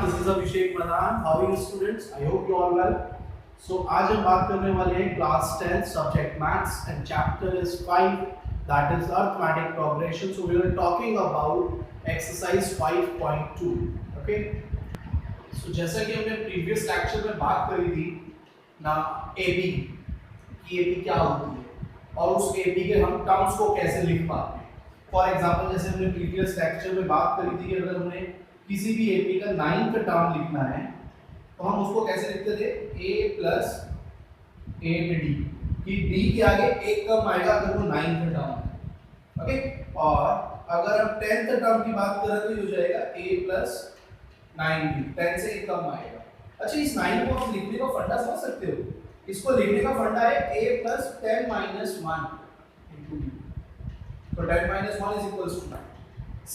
This is Abhishek Madan. How are you students? I hope you all well. So आज हम बात करने वाले हैं class 10 subject maths and chapter is 5 that is arithmetic progression. So we are talking about exercise 5.2. Okay. So जैसा कि हमने previous lecture में बात करी थी ना AP की AP क्या होती है और उस AP के हम टर्म्स को कैसे लिख पाते हैं. फॉर एग्जांपल जैसे हमने प्रीवियस लेक्चर में बात करी थी कि अगर हमने किसी भी एपी का 9th टर्म लिखना है तो हम उसको कैसे लिखते थे a प्लस 8d कि d के आगे एक कम आएगा अगर वो 9th टर्म है. ओके. और अगर हम 10th टर्म की बात करें तो ये हो जाएगा a प्लस 9d 10 से एक कम आएगा. अच्छा, इस 9 को आप लिखने का फंडा समझ सकते हो. इसको लिखने का फंडा है a plus 10 minus 1 into d. तो 10 minus 1 is equals to 9.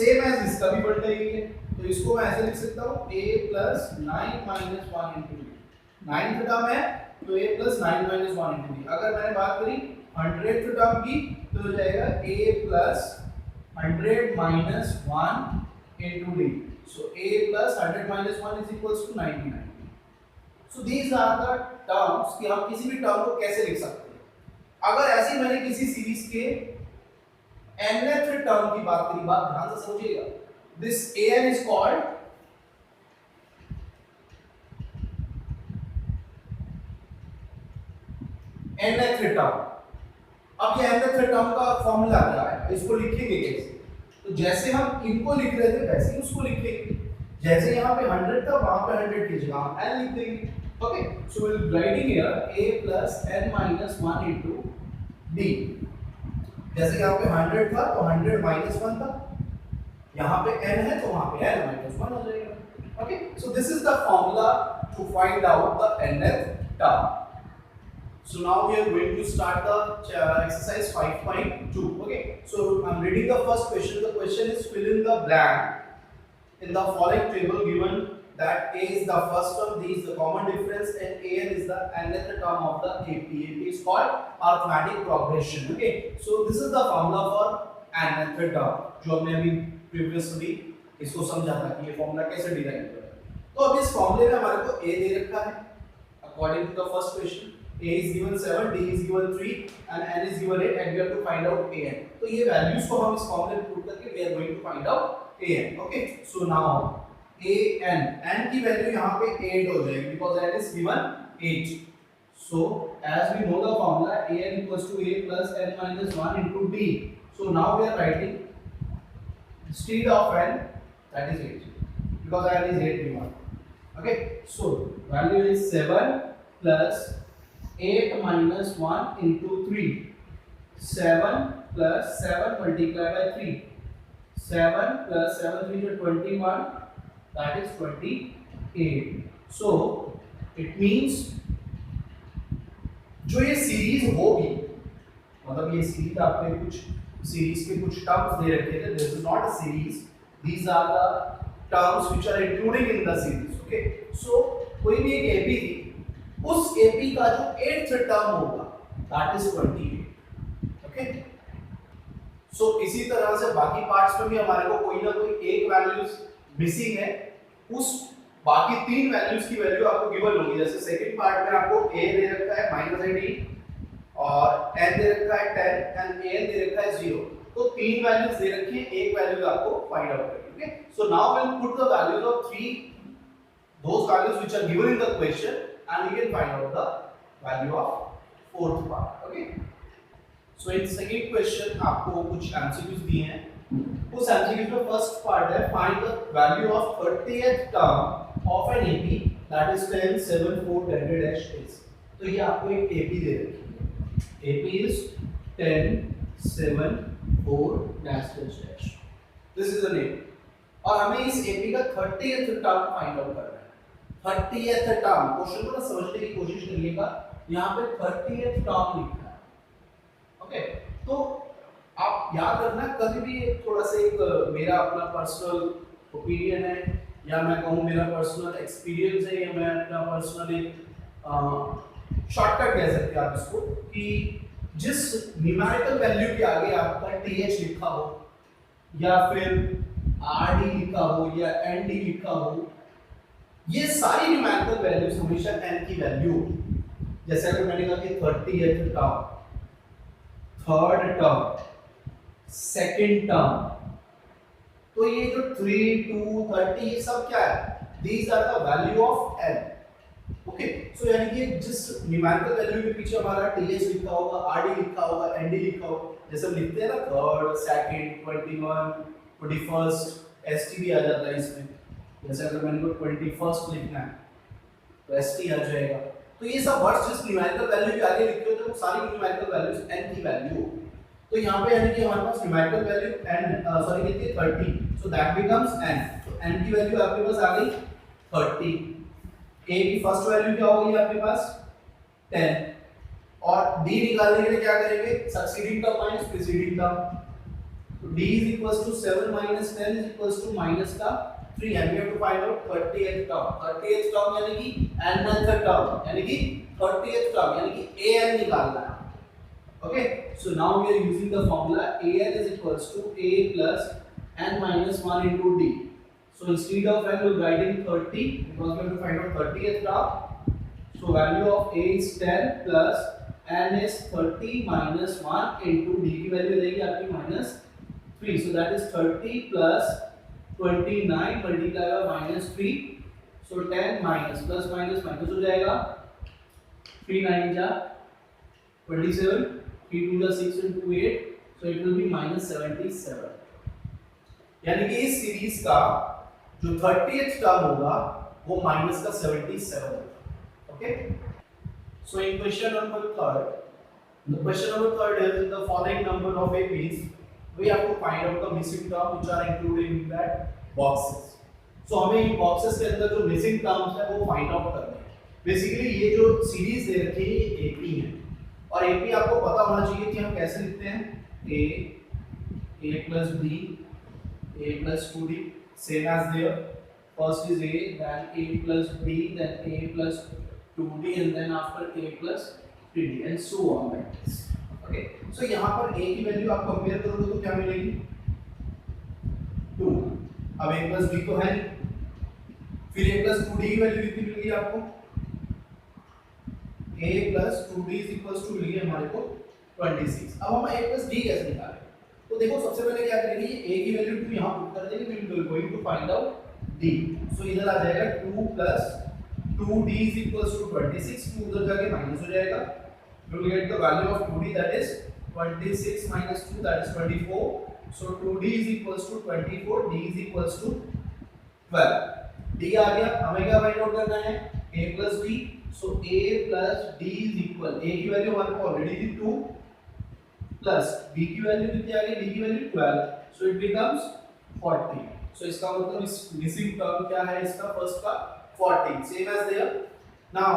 Same as इसका भी फंडा ही है तो इसको मैं ऐसे लिख सकता हूँ a plus 9 minus 1 into D. 9th term है तो a plus 9 minus 1 into D. अगर मैंने बात करी 100th टर्म की तो हो जाएगा a plus 100 minus 1 into d. So a plus 100 minus 1 is equals to 99. So these are the terms कि हम किसी भी टर्म को कैसे लिख सकते हैं. अगर ऐसे मैंने किसी सीरीज के nth टर्म की बात करी, बात ध्यान से समझिएगा. This an is called nth term. अब ये nth term का फॉर्मूला क्या है, इसको लिखेंगे कैसे? तो जैसे हम इनको लिख रहे थे वैसे ही उसको लिखेंगे. जैसे यहाँ पे 100 था वहां पे 100 की जगह हम n लिख देंगे. Okay. So we will writing here a plus n minus 1 into d. जैसे यहाँ पे 100 था तो 100 माइनस 1 था, यहाँ पे n है तो वहां पे n माइनस 1 हो जाएगा. Okay. So this is the formula to find out the nth term. So now we are going to start the exercise 5.2. Okay. So I'm reading the first question. The question is fill in the blank in the following table given that a is the first term, d is the common difference, and an is the nth term of the AP. AP is called arithmetic progression. Okay. So this is the formula for nth term जो हमने अभी previously इसको समझा था कि ये formula कैसे derive करें. तो अब इस फॉर्मूले में हमारे को a दे रखा है according to the first question. a is given 7, d is given 3 and n is given 8 and we have to find out an. तो ये वैल्यूज को हम इस फॉर्मूले में पुट करके we are going to find out an. Okay. So now n की value यहाँ पे 8 हो जाएगी because n is given 8. So as we know the formula an equals to a plus n minus 1 into d. So now we are writing instead of n that is 8 because n is 8 given. Okay. So value is 7 plus 8 minus 1 into 3. 7 plus 7 multiplied by 3. 7 plus 7 3 is 21. That is 28. So it means जो ये series होगी, मतलब ये series आपने कुछ series के कुछ terms दे रखे थे. This is not a series, these are the terms which are including in the series. Okay. So कोई भी एक एपी थी, उस एपी का जो 8th टर्म होगा दैट इज 28. ओके. सो इसी तरह से बाकी पार्ट्स में भी हमारे को कोई ना कोई एक वैल्यूज मिसिंग है. उस बाकी तीन वैल्यूज की वैल्यू आपको गिवन होगी. जैसे सेकंड पार्ट में आपको a दे रखा है -8 और n दे रखा है 10 एंड an दे रखा है 0. तो तीन वैल्यूज दे रखी है, एक वैल्यू आपको फाइंड आउट करनी है. Okay. So now we'll put the values of three those values which are given in the question and we can find out the value of fourth part. Okay. So in second question आपको कुछ MCQs दिए हैं. उस MCQ का first part है find the value of 30th term of an AP that is 10 7 4 10 dash is. तो ये आपको एक AP दे रखी है. AP is 10 7 4 dash dash dash. This is an AP और हमें इस AP का 30th term फाइंड आउट करना है. 30th टर्म क्वेश्चन को ना समझने की कोशिश करिएगा. यहाँ पे 30th टर्म लिखा है. ओके. तो आप याद रखना कभी भी थोड़ा सा एक मेरा अपना पर्सनल ओपिनियन है या मैं कहूँ मेरा पर्सनल एक्सपीरियंस है या मैं अपना पर्सनल एक शॉर्टकट कह सकते हैं आप इसको कि जिस न्यूमेरिकल वैल्यू के आगे आपका th लिखा हो या फिर rd लिखा हो या nd लिखा हो ये सारी न्यूमेरिकल वैल्यूज हमेशा n की वैल्यू होगी। जैसे अगर मैंने कहा कि 30th term, third term, second term, तो ये जो 3, 2, 30 ये सब क्या है? These are the value of n. Okay, so यानी कि जिस न्यूमेरिकल वैल्यू के पीछे हमारा th लिखा होगा, rd लिखा होगा, nd लिखा होगा, जैसे हम लिखते हैं ना थर्ड, सेकंड, 21, 21st, st भी आ जाता है इसमें। जैसे अगर मैंने को 21st लिखना है तो st आ जाएगा। तो ये सब वर्ड्स जिस न्यूमेरिकल वैल्यू के आगे लिखे होते हैं वो सारी न्यूमेरिकल वैल्यूज n की वैल्यू होगी। तो यहाँ पे यानी कि हमारे पास न्यूमेरिकल वैल्यू n सॉरी कितनी है 30, सो दैट बिकम्स n। तो n की वैल्यू आपके पास आ गई 30। a की फर्स्ट वैल्यू क्या होगी आपके पास 10, और d निकालने के लिए क्या करेंगे? Succeeding term minus preceding term. तो d is equals to 7 minus 10 is equals to minus का 3, and we have to find out 30th term। 30th term यानी कि nth term, यानी कि 30th term यानी कि an निकालना है। Okay, so now we are using the formula an is equals to a plus n minus 1 into d. So instead of n we'll write in 30 because we have to find out 30th term. So value of a is 10 plus n is 30 minus 1 into d की value रहेगी आपकी minus 3. So that is 30 plus 29 multiplied by minus 3. So 10 minus plus minus minus हो जाएगा 3 9 जा 27, 3 2 जा 6 and 2 8, so it will be minus 77। यानी कि इस सीरीज का जो 30th टर्म होगा वो माइनस का 77 होगा। Okay, so in question number third, the question number third is in the following number of APs we have to find out the missing term which are included in that boxes। so हमें इन boxes के अंदर जो missing terms है वो find out करने हैं। Basically ये जो सीरीज दे रखी है ये AP है, और AP आपको पता होना चाहिए कि हम कैसे लिखते हैं a plus b a plus 2d, same as there, first is a, then a plus b, then a plus 2d, and then after a plus 3d and so on like this। okay, so यहाँ पर a की value आप compare करोगे तो क्या मिलेगी 2। अब a plus b तो है, फिर a plus 2d की वैल्यू कितनी मिलेगी आपको? a plus 2d is equals to मिलेगी हमारे को 26। अब हम a plus d कैसे निकालें? तो देखो सबसे पहले क्या करेंगे, a की वैल्यू 2 यहाँ पुट कर देंगे, फिर we are going to find out d। सो इधर आ जाएगा 2 plus 2d is equals to 26, 2 उधर जाके माइनस हो जाएगा, we will get the value of 2d that is 26 minus 2 that is 24, so 2d is equals to 24, d is equals to 12। d आ गया, हमें क्या find out करना है a plus b, so a plus d is equal, a की value हमारे को already थी 2 plus b की वैल्यू कितनी आ गई? d की value 12, so it becomes 40। so इसका मतलब इस मिसिंग टर्म क्या है इसका फर्स्ट का 40, same as there। now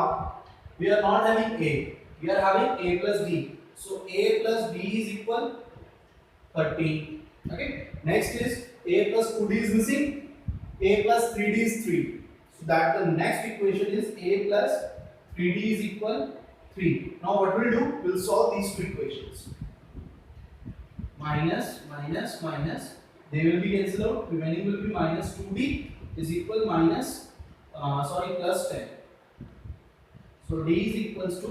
we are not having a, we are having a plus d, so a plus b is equal 13। okay, next is a plus 2d is missing, a plus 3d is 3, so that the next equation is a plus 3d is equal 3। now what we'll do, we'll solve these two equations, minus minus minus, they will be cancelled out, remaining will be minus 2d is equal minus plus 10, so d is equals to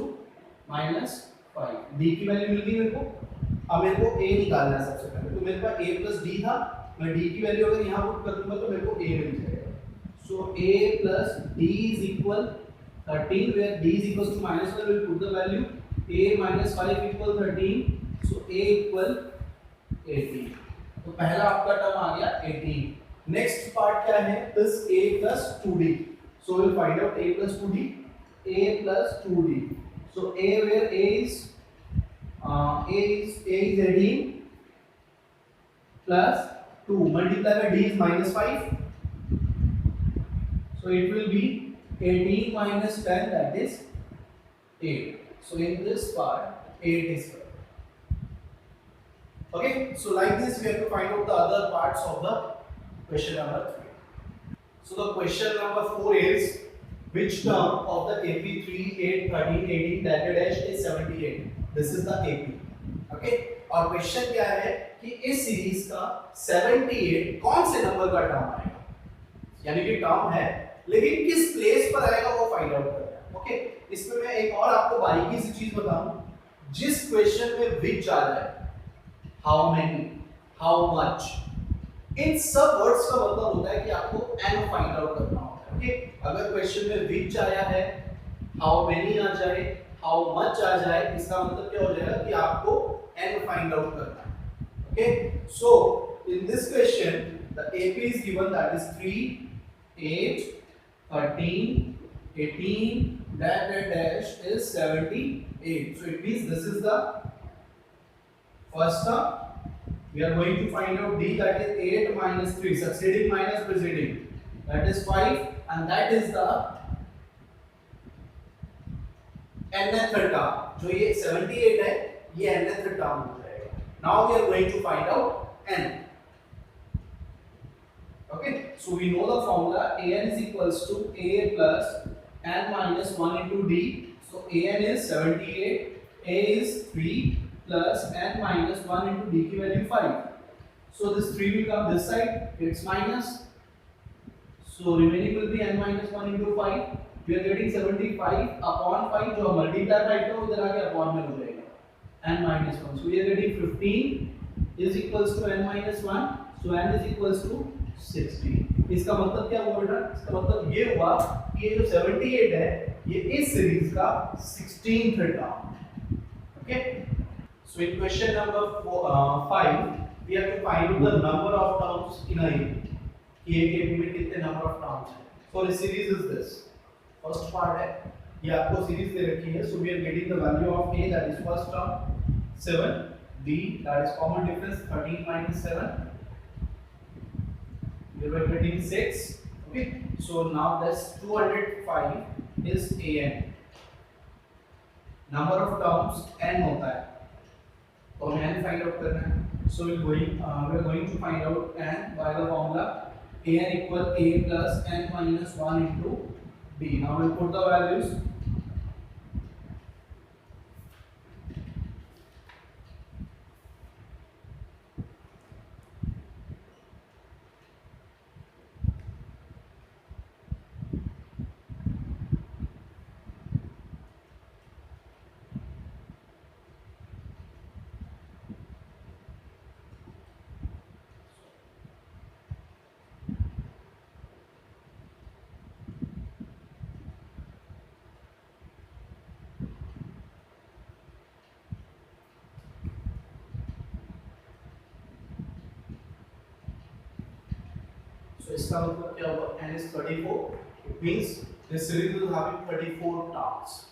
minus 5। d की value मिल गई मेरे को, अब मेरे को a निकालना है सबसे पहले, तो मेरे पास a plus d था, मैं d की वैल्यू अगर यहाँ पुट कर दूंगा तो मेरे को a मिल जाएगा, so a plus d is equal 13, where d is equals to minus 1 we'll put the value, a minus 5 equal 13, so a equal 18। तो पहला आपका टर्म आ गया 18। नेक्स्ट पार्ट क्या है, plus a plus 2d, so we'll find out a plus 2d, a plus 2d, so a where a is 18 plus 2 multiply by d is minus 5, so it will be 18 minus 10 that is 8, so in this part 8 is correct। okay, so like this we have to find out the other parts of the question number 3। so the question number 4 is which term of the AP 3 8 13 18 dash dash is 78, this is the AP। okay, और question क्या है कि इस series का 78 कौन से number का term आएगा, यानी कि टर्म है लेकिन किस प्लेस पर आएगा वो फाइंड आउट करना है। ओके, इसमें मैं एक और आपको बारीकी सी चीज बताऊं, जिस क्वेश्चन में विच आ जाए, हाउ मेनी, हाउ मच, इन सब वर्ड्स का मतलब होता है कि आपको n फाइंड आउट करना होता है। ओके, अगर क्वेश्चन में विच आया है, हाउ मेनी आ जाए, हाउ मच आ जाए, इसका मतलब क्या हो जाएगा कि आपको n फाइंड आउट करना है। Okay, so in this question the AP is given, that is 3, 8, 13, 18, dash is 78. So it means this is the first term. We are going to find out D, that is 8 minus 3, succeeding minus preceding, that is 5, and that is the nth term. जो ये 78 है, ये nth term हो जाएगा. Now we are going to find out n. Okay, so we know the formula. An is equals to a plus n minus 1 into d. So an is 78, a is 3 plus n minus 1 into d की value 5. So this 3 will come this side, it's minus. So remaining will be n minus 1 into 5. We are getting 75 upon 5, जो multiply by तो इधर आके upon में हो जाएगा n minus 1. So we are getting 15 is equals to n minus 1. So n is equals to 60. इसका मतलब क्या हुआ बेटा? इसका मतलब ये हुआ कि ये जो 78 है, ये इस सीरीज का 16th term. Okay, so in question number 5 we have to find out the number of terms in a AP. कि एक AP में कितने number of terms हैं. So the series is this. First part है, ये आपको series दे रखी है. So we are getting the value of A, that is first term 7, B, that is common difference 13 minus 7. We are getting 6. Okay, so now this 205 is an. Number of terms n होता है, तो हमें n find out करना है. So we are going to find out n by the formula an equal a plus n minus 1 into b. Now we'll put the values. So इसका मतलब क्या होगा? n is 34. It means this series will have 34 terms.